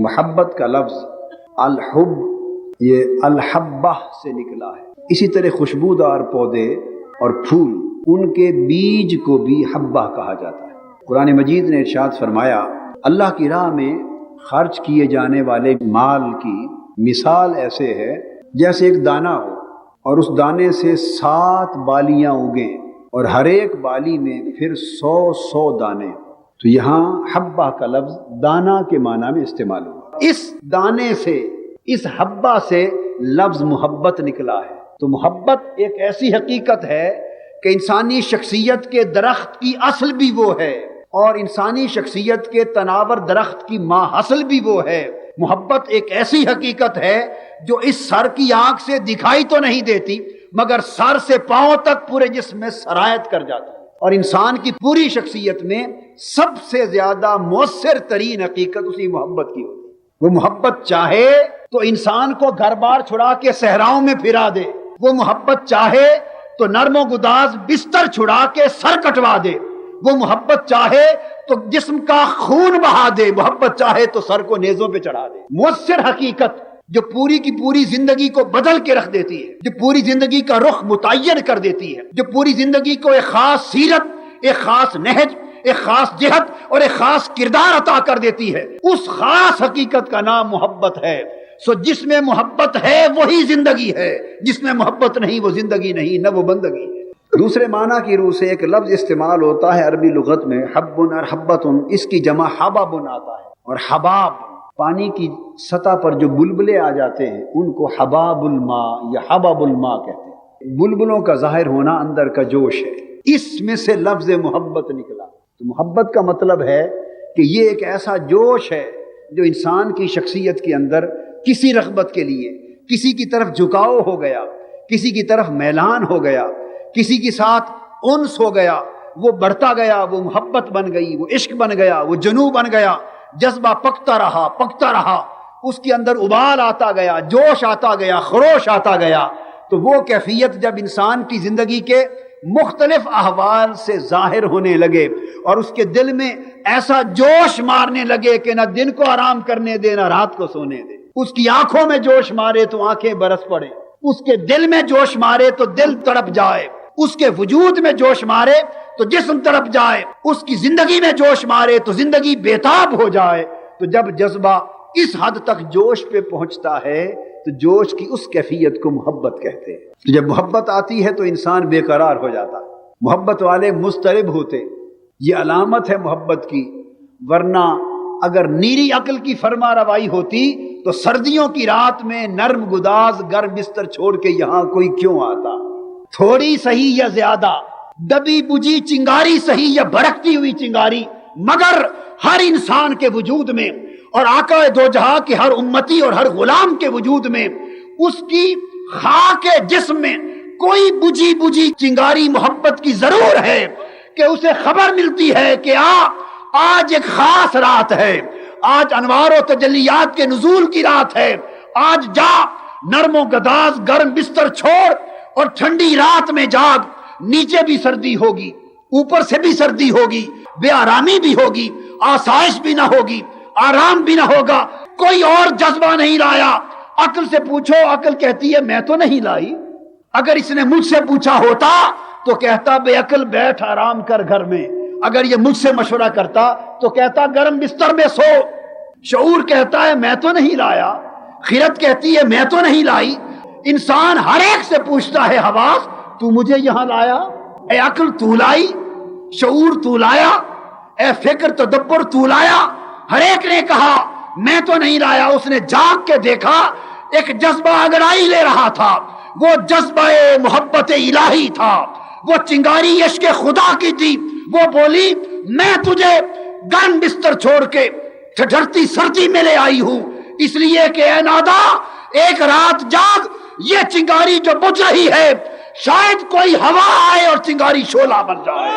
محبت کا لفظ الحب یہ الحبہ سے نکلا ہے۔ اسی طرح خوشبودار پودے اور پھول، ان کے بیج کو بھی حبہ کہا جاتا ہے۔ قرآن مجید نے ارشاد فرمایا، اللہ کی راہ میں خرچ کیے جانے والے مال کی مثال ایسے ہے جیسے ایک دانہ ہو اور اس دانے سے 7 بالیاں اگیں اور ہر ایک بالی میں پھر 100 دانے۔ تو یہاں حبہ کا لفظ دانہ کے معنی میں استعمال ہوا۔ اس دانے سے، اس حبہ سے لفظ محبت نکلا ہے۔ تو محبت ایک ایسی حقیقت ہے کہ انسانی شخصیت کے درخت کی اصل بھی وہ ہے اور انسانی شخصیت کے تناور درخت کی ماں اصل بھی وہ ہے۔ محبت ایک ایسی حقیقت ہے جو اس سر کی آنکھ سے دکھائی تو نہیں دیتی مگر سر سے پاؤں تک پورے جسم میں سرایت کر جاتا ہے، اور انسان کی پوری شخصیت میں سب سے زیادہ مؤثر ترین حقیقت اسی محبت کی ہوتی ہے۔ وہ محبت چاہے تو انسان کو گھر بار چھڑا کے صحراؤں میں پھرا دے، وہ محبت چاہے تو نرم و گداز بستر چھڑا کے سر کٹوا دے، وہ محبت چاہے تو جسم کا خون بہا دے، محبت چاہے تو سر کو نیزوں پہ چڑھا دے۔ مؤثر حقیقت جو پوری کی پوری زندگی کو بدل کے رکھ دیتی ہے، جو پوری زندگی کا رخ متعین کر دیتی ہے، جو پوری زندگی کو ایک خاص سیرت، ایک خاص نہج، ایک خاص جہت اور ایک خاص کردار عطا کر دیتی ہے، اس خاص حقیقت کا نام محبت ہے۔ سو جس میں محبت ہے وہی زندگی ہے، جس میں محبت نہیں وہ زندگی نہیں، نہ وہ بندگی ہے۔ دوسرے معنی کی روح سے ایک لفظ استعمال ہوتا ہے عربی لغت میں حب اور حبت، اس کی جمع حباب آتا ہے، اور حباب پانی کی سطح پر جو بلبلے آ جاتے ہیں ان کو حباب الماء یا حباب الماء کہتے ہیں۔ بلبلوں کا ظاہر ہونا اندر کا جوش ہے، اس میں سے لفظ محبت نکلا۔ تو محبت کا مطلب ہے کہ یہ ایک ایسا جوش ہے جو انسان کی شخصیت کے اندر کسی رغبت کے لیے، کسی کی طرف جھکاؤ ہو گیا، کسی کی طرف میلان ہو گیا، کسی کے ساتھ انس ہو گیا، وہ بڑھتا گیا، وہ محبت بن گئی، وہ عشق بن گیا، وہ جنون بن گیا، جذبہ پکتا رہا، اس کے اندر ابال آتا گیا، جوش آتا گیا، خروش آتا گیا۔ تو وہ کیفیت جب انسان کی زندگی کے مختلف احوال سے ظاہر ہونے لگے اور اس کے دل میں ایسا جوش مارنے لگے کہ نہ دن کو آرام کرنے دے نہ رات کو سونے دے، اس کی آنکھوں میں جوش مارے تو آنکھیں برس پڑے، اس کے دل میں جوش مارے تو دل تڑپ جائے، اس کے وجود میں جوش مارے تو جسم تڑپ جائے، اس کی زندگی میں جوش مارے تو زندگی بےتاب ہو جائے۔ تو جب جذبہ اس حد تک جوش پہ پہنچتا ہے تو جوش کی اس کیفیت کو محبت کہتے ہیں۔ تو جب محبت آتی ہے تو انسان بے قرار ہو جاتا ہے، محبت والے مضطرب ہوتے، یہ علامت ہے محبت کی، ورنہ اگر نیری عقل کی فرما روائی ہوتی تو سردیوں کی رات میں نرم گداز گرم بستر چھوڑ کے یہاں کوئی کیوں آتا؟ تھوڑی صحیح یا زیادہ، دبی بجھی چنگاری صحیح یا بھڑکتی ہوئی چنگاری، مگر ہر انسان کے وجود میں اور آقا دو جہاں کے ہر امتی اور ہر غلام کے وجود میں اس کی خاک جسم میں کوئی بجھی بجھی چنگاری محبت کی ضرور ہے کہ اسے خبر ملتی ہے کہ آج ایک خاص رات ہے، آج انوار و تجلیات کے نزول کی رات ہے، آج جا نرم و گداز گرم بستر چھوڑ اور ٹھنڈی رات میں جاگ، نیچے بھی سردی ہوگی، اوپر سے بھی سردی ہوگی، بے آرامی بھی ہوگی، آسائش بھی نہ ہوگی، آرام بھی نہ ہوگا، کوئی اور جذبہ نہیں لایا۔ عقل سے پوچھو، عقل کہتی ہے میں تو نہیں لائی۔ اگر اس نے مجھ سے پوچھا ہوتا تو کہتا بے عقل بیٹھ آرام کر گھر میں، اگر یہ مجھ سے مشورہ کرتا تو کہتا گرم بستر میں سو۔ شعور کہتا ہے میں تو نہیں لایا، خیرت کہتی ہے میں تو نہیں لائی۔ انسان ہر ایک سے پوچھتا ہے حواس تو مجھے یہاں لایا؟ اے عقل تو لائی، شعور تو لایا، اے فکر تدبر تو لایا؟ ہر ایک نے کہا میں تو نہیں لایا۔ اس نے جاگ کے دیکھا ایک جذبہ انگڑائی لے رہا تھا، وہ جذبہ محبت الہی تھا، وہ چنگاری عشق خدا کی تھی۔ وہ بولی میں تجھے گرم بستر چھوڑ کے ٹھٹھرتی سردی میں لے آئی ہوں، اس لیے کہ اے نادا ایک رات جاگ، یہ چنگاری جو بجھ رہی ہے شاید کوئی ہوا آئے اور چنگاری شعلہ بن جائے۔